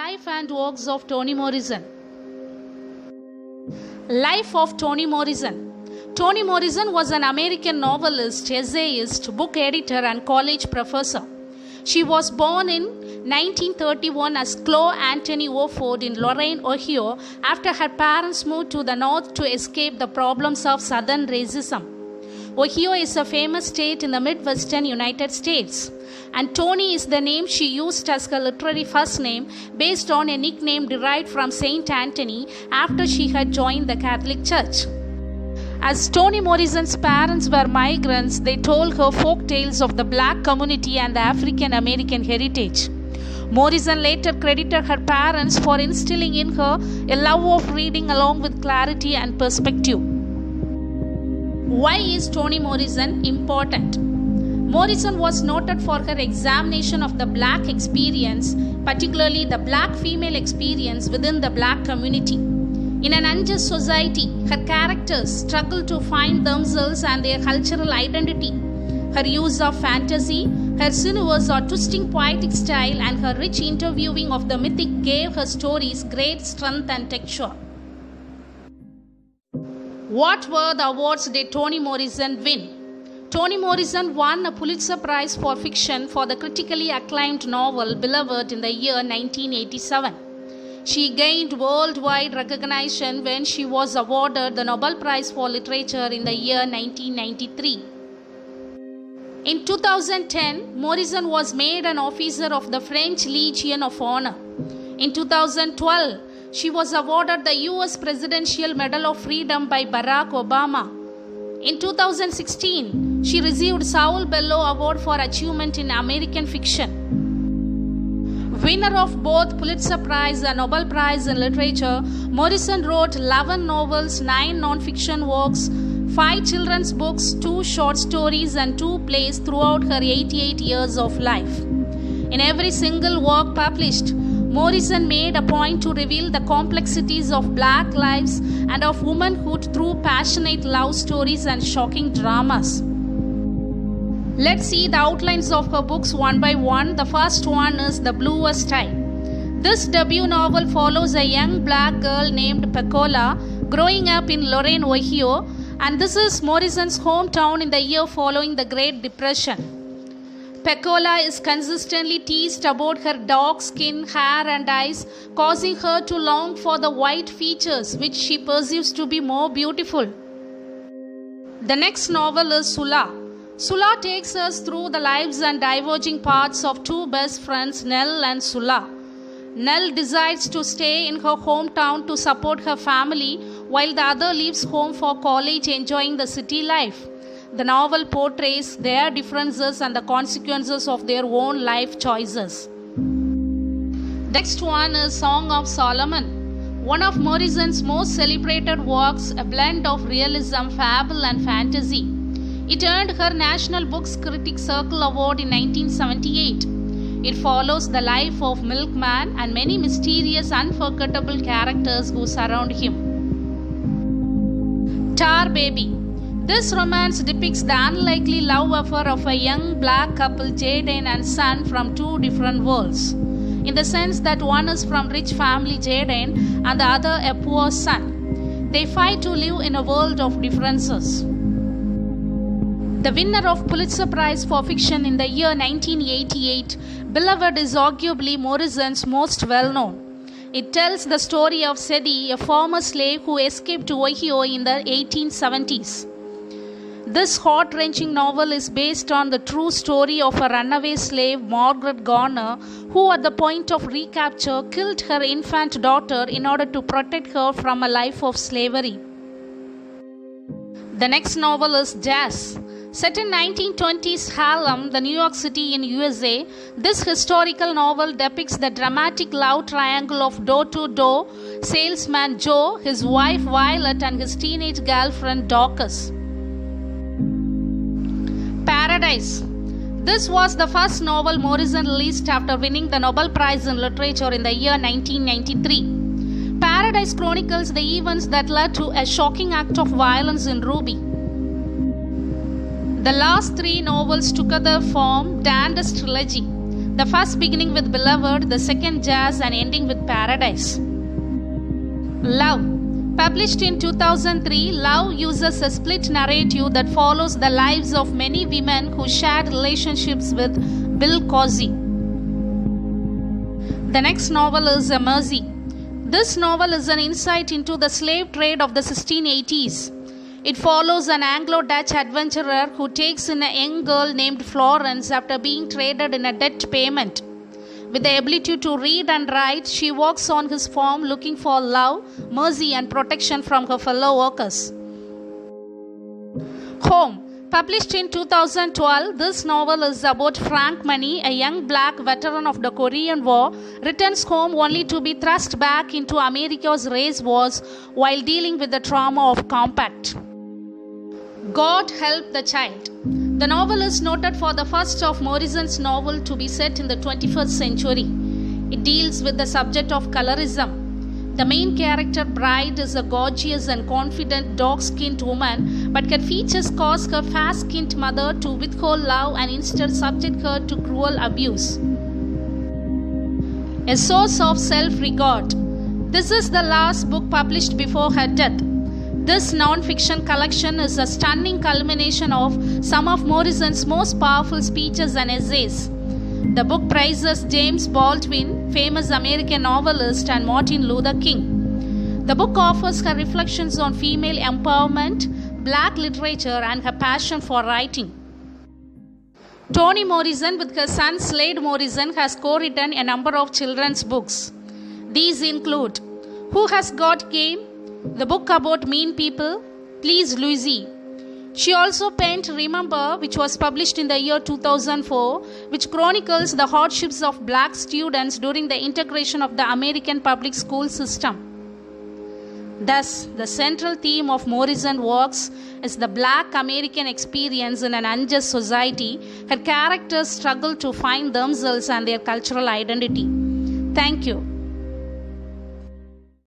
Life and works of Toni Morrison. Life of Toni Morrison. Toni Morrison was an American novelist, essayist, book editor, and college professor. She was born in 1931 as Chloe Anthony Wofford in Lorain, Ohio, after her parents moved to the north to escape the problems of Southern racism. Ohio is a famous state in the Midwestern United States, and Toni is the name she used as her literary first name based on a nickname derived from Saint Anthony after she had joined the Catholic Church. As Toni Morrison's parents were migrants, they told her folk tales of the black community and the African American heritage. Morrison later credited her parents for instilling in her a love of reading along with clarity and perspective. Why is Toni Morrison important? Morrison was noted for her examination of the black experience, particularly the black female experience within the black community. In an unjust society, her characters struggle to find themselves and their cultural identity. Her use of fantasy, her sinuous or twisting poetic style, and her rich interviewing of the mythic gave her stories great strength and texture. What were the awards did Toni Morrison win? Toni Morrison won a Pulitzer Prize for Fiction for the critically acclaimed novel Beloved in the year 1987. She gained worldwide recognition when she was awarded the Nobel Prize for Literature in the year 1993. In 2010, Morrison was made an officer of the French Legion of Honor. In 2012, she was awarded the U.S. Presidential Medal of Freedom by Barack Obama. In 2016, she received Saul Bellow Award for Achievement in American Fiction. Winner of both Pulitzer Prize and Nobel Prize in Literature, Morrison wrote 11 novels, 9 non-fiction works, 5 children's books, 2 short stories, and 2 plays throughout her 88 years of life. In every single work published, Morrison made a point to reveal the complexities of black lives and of womanhood through passionate love stories and shocking dramas. Let's see the outlines of her books one by one. The first one is The Bluest Eye. This debut novel follows a young black girl named Pecola growing up in Lorain, Ohio, and this is Morrison's hometown in the year following the Great Depression. Pecola is consistently teased about her dark skin, hair, and eyes, causing her to long for the white features which she perceives to be more beautiful. The next novel is Sula. Sula takes us through the lives and diverging paths of 2 best friends, Nell and Sula. Nell decides to stay in her hometown to support her family, while the other leaves home for college, enjoying the city life. The novel portrays their differences and the consequences of their own life choices. Next one is Song of Solomon, one of Morrison's most celebrated works, a blend of realism, fable, and fantasy. It earned her National Books Critics Circle Award in 1978. It follows the life of Milkman and many mysterious, unforgettable characters who surround him. Tar Baby. This romance depicts the unlikely love affair of a young black couple, Jaden and Son, from 2 different worlds, in the sense that one is from rich family, Jaden, and the other a poor son. They fight to live in a world of differences. The winner of Pulitzer Prize for Fiction in the year 1988, Beloved is arguably Morrison's most well-known. It tells the story of Sadie, a former slave who escaped to Ohio in the 1870s. This heart-wrenching novel is based on the true story of a runaway slave, Margaret Garner, who at the point of recapture killed her infant daughter in order to protect her from a life of slavery. The next novel is Jazz. Set in 1920s Harlem, the New York City in USA, this historical novel depicts the dramatic love triangle of door-to-door salesman Joe, his wife Violet, and his teenage girlfriend Dorcas. Paradise. This was the first novel Morrison released after winning the Nobel Prize in Literature in the year 1993. Paradise chronicles the events that led to a shocking act of violence in Ruby. The last 3 novels together form Dante's trilogy. The first beginning with Beloved, the second Jazz, and ending with Paradise. Love. Published in 2003, Love uses a split narrative that follows the lives of many women who shared relationships with Bill Cosby. The next novel is Mercy. This novel is an insight into the slave trade of the 1680s. It follows an Anglo-Dutch adventurer who takes in a young girl named Florence after being traded in a debt payment. With the ability to read and write, she walks on his farm looking for love, mercy, and protection from her fellow workers. Home. Published in 2012, this novel is about Frank Money, a young black veteran of the Korean War, returns home only to be thrust back into America's race wars while dealing with the trauma of combat. God Help the Child. The novel is noted for the first of Morrison's novel to be set in the 21st century. It deals with the subject of colorism. The main character, Bride, is a gorgeous and confident dark-skinned woman, but her features cause her fair-skinned mother to withhold love and instead subject her to cruel abuse. A source of self-regard. This is the last book published before her death. This non-fiction collection is a stunning culmination of some of Morrison's most powerful speeches and essays. The book praises James Baldwin, famous American novelist, and Martin Luther King. The book offers her reflections on female empowerment, black literature, and her passion for writing. Toni Morrison, with her son Slade Morrison, has co-written a number of children's books. These include Who Has Got Game?, the book about mean people, Please Louise. She also penned Remember, which was published in the year 2004, which chronicles the hardships of black students during the integration of the American public school system. Thus, the central theme of Morrison's works is the black American experience in an unjust society. Her characters struggle to find themselves and their cultural identity. Thank you.